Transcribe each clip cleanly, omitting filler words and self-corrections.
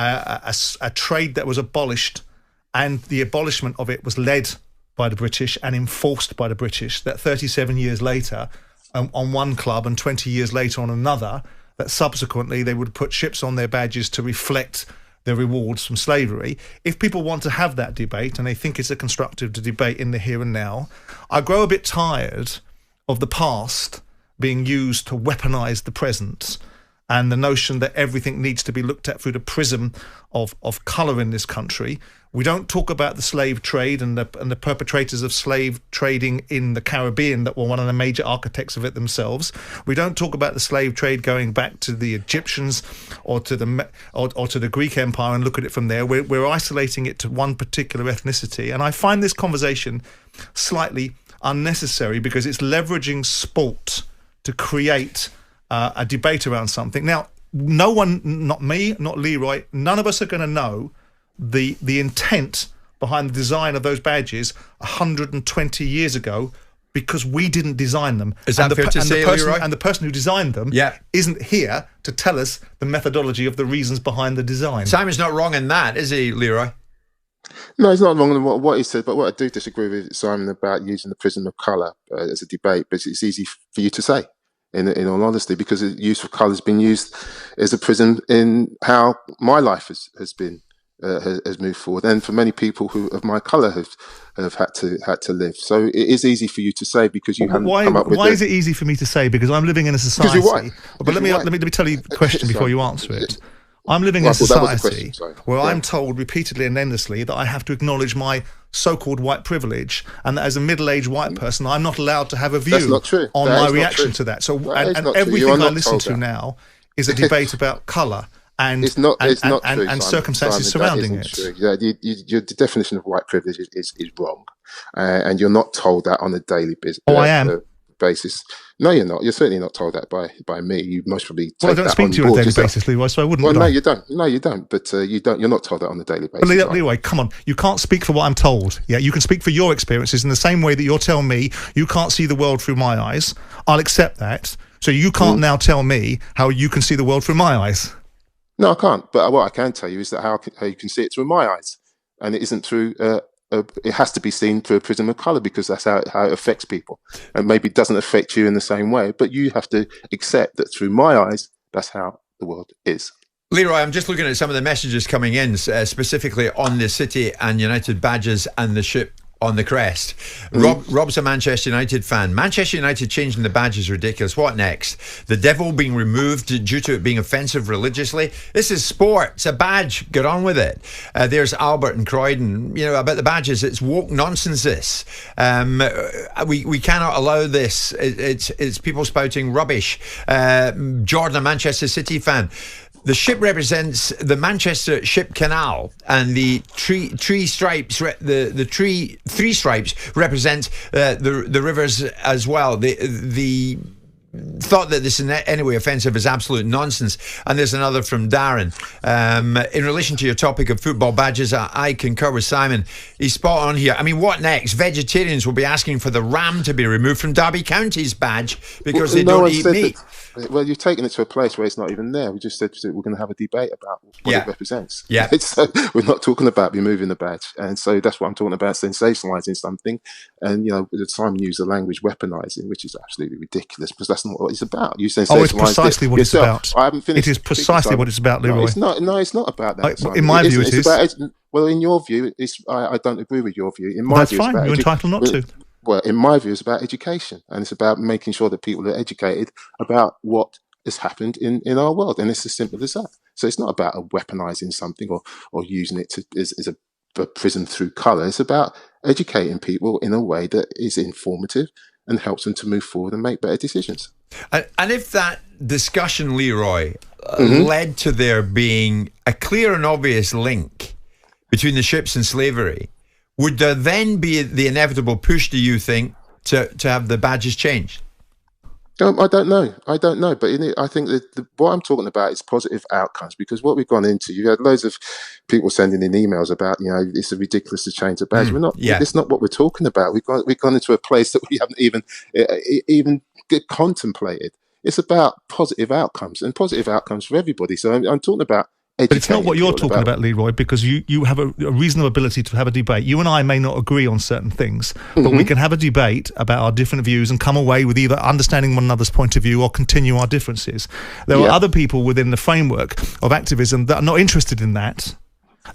a trade that was abolished, and the abolishment of it was led by the British and enforced by the British, that 37 years later on one club and 20 years later on another, that subsequently they would put ships on their badges to reflect the rewards from slavery. If people want to have that debate and they think it's a constructive debate in the here and now, I grow a bit tired of the past being used to weaponize the present, and the notion that everything needs to be looked at through the prism of colour in this country. We don't talk about the slave trade and the perpetrators of slave trading in the Caribbean that were one of the major architects of it themselves. We don't talk about the slave trade going back to the Egyptians or to the Greek Empire and look at it from there. We're isolating it to one particular ethnicity, and I find this conversation slightly unnecessary because it's leveraging sport to create a debate around something. Now, no one, not me, not Leroy, none of us are going to know the intent behind the design of those badges 120 years ago, because we didn't design them. Is that fair to say, Leroy? And the person who designed them isn't here to tell us the methodology of the reasons behind the design. Simon's not wrong in that, is he, Leroy? No, he's not wrong in what he said, but what I do disagree with Simon about using the prism of colour as a debate, but it's easy for you to say, in all honesty, because the use of colour has been used as a prism in how my life has been. Has moved forward, and for many people who of my colour have had to live. So it is easy for you to say because you haven't come up with. Why is it easy for me to say? Because I'm living in a society. Because you're white. But let me tell you the question before you answer it. I'm living in a society where I'm told repeatedly and endlessly that I have to acknowledge my so-called white privilege, and that as a middle-aged white person, I'm not allowed to have a view on my reaction to that. So, and everything I listen to now is a debate about colour. And it's not true, and circumstances surrounding it. True. Yeah, the definition of white privilege is wrong, and you're not told that on a daily I am. Basis. No, you're not. You're certainly not told that by me. You most probably. Well, I don't speak to you on a daily basis, Leroy, so I wouldn't. Well, no, you don't. No, you don't. But you don't. You're not told that on a daily basis. But Leroy, come on. You can't speak for what I'm told. Yeah, you can speak for your experiences in the same way that you're telling me you can't see the world through my eyes. I'll accept that. So you can't now tell me how you can see the world through my eyes. No, I can't. But what I can tell you is that how you can see it through my eyes, and it isn't through. It has to be seen through a prism of colour, because that's how it affects people, and maybe it doesn't affect you in the same way. But you have to accept that through my eyes, that's how the world is. Leroy, I'm just looking at some of the messages coming in, specifically on the City and United badges and the ship on the crest. Rob's a Manchester United fan. Manchester United changing the badge is ridiculous. What next? The devil being removed due to it being offensive religiously? This is sport. It's a badge. Get on with it. There's Albert and Croydon. You know, about the badges, it's woke nonsense, this. We cannot allow this. It's people spouting rubbish. Jordan, a Manchester City fan. The ship represents the Manchester Ship Canal, and the three stripes represent the rivers as well. The thought that this is in any way offensive is absolute nonsense. And there's another from Darren. In relation to your topic of football badges, I concur with Simon. He's spot on here. I mean, what next? Vegetarians will be asking for the ram to be removed from Derby County's badge because they don't eat meat. Well, you've taken it to a place where it's not even there. We just said we're going to have a debate about what it represents. Yeah. So we're not talking about removing the badge. And so that's what I'm talking about, sensationalising something. And, you know, the time you use the language weaponising, which is absolutely ridiculous, because that's not what it's about. You sensationalise it's precisely what it's about. I haven't finished. It is precisely what it's about, Leroy. No, it's not about that. In my view, it is. Well, in your view, I don't agree with your view. In my view, that's fine. You're entitled not to. Well, in my view, it's about education, and it's about making sure that people are educated about what has happened in our world, and it's as simple as that. So it's not about weaponising something or using it as a prism through colour. It's about educating people in a way that is informative and helps them to move forward and make better decisions. And if that discussion, Leroy, led to there being a clear and obvious link between the ships and slavery, would there then be the inevitable push, do you think, to have the badges changed? I don't know. But I think that what I'm talking about is positive outcomes, because what we've gone into, you had loads of people sending in emails about, you know, it's ridiculous to change the badge. It's not what we're talking about. We've gone into a place that we haven't even contemplated. It's about positive outcomes, and positive outcomes for everybody. So I'm talking about But it's not what you're people talking about, Leroy, because you have a reasonable ability to have a debate. You and I may not agree on certain things, but we can have a debate about our different views and come away with either understanding one another's point of view or continue our differences. There are other people within the framework of activism that are not interested in that.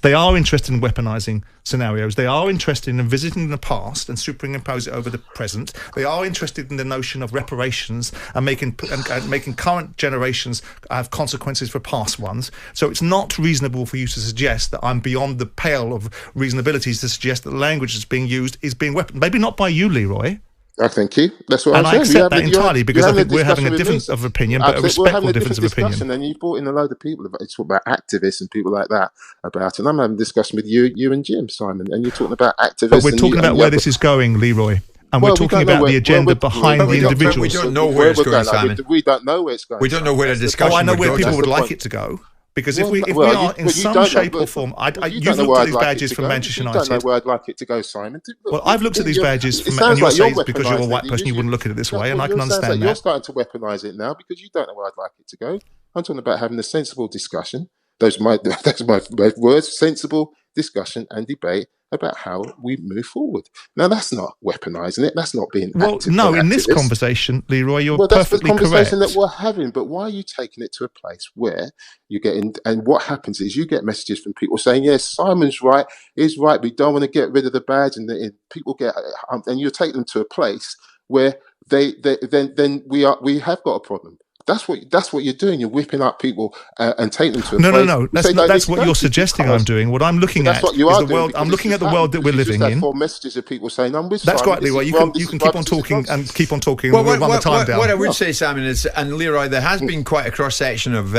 They are interested in weaponizing scenarios. They are interested in visiting the past and superimpose it over the present. They are interested in the notion of reparations and making current generations have consequences for past ones. So it's not reasonable for you to suggest that I'm beyond the pale of reasonability to suggest that the language that's being used is being weaponized. Maybe not by you, Leroy. Thank you. That's what and I'm I saying. accept that entirely because I think we're having a difference of opinion, but a respectful difference of opinion. And you brought in a load of people about, it's about activists and people like that about, and I'm having a discussion with you and Jim, Simon, and you're talking about activists. But we're talking about where this is going, Leroy. And we're talking about the agenda behind the individuals. We don't know where it's going, Simon. We don't know where it's going. We don't know where the discussion I know would go. where people would like it to go. Because if we are in some shape or form, you've looked at these badges from Manchester United. You don't know where I'd like it to go, Simon. Well, I've looked at these badges from, and you're saying because you're a white person, you wouldn't look at it this way, and I can understand that. You're starting to weaponise it now because you don't know where I'd like it to go. I'm talking about having a sensible discussion. Those are my words: sensible discussion and debate about how we move forward. Now, that's not weaponising it. That's not being active. No, in this conversation, Leroy, you're perfectly correct. That's the conversation that we're having. But why are you taking it to a place where you get in? And what happens is you get messages from people saying, "Yes, Simon's right. He's right. We don't want to get rid of the badge," and people get, and you're taking them to a place where we have got a problem. That's what you're doing. You're whipping up people and taking them to a place. No. That's what you're suggesting I'm doing. What I'm looking at is the world. I'm looking at the world that we're living in. Four messages of people saying, "I'm with." That's right, Leroy. You can keep on talking and keep on talking. Well, we'll run the time down. What I would say, Simon, is, and Leroy, there has been quite a cross section of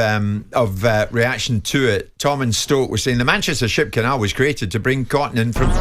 reaction to it. Tom and Stoke were saying the Manchester Ship Canal was created to bring cotton in from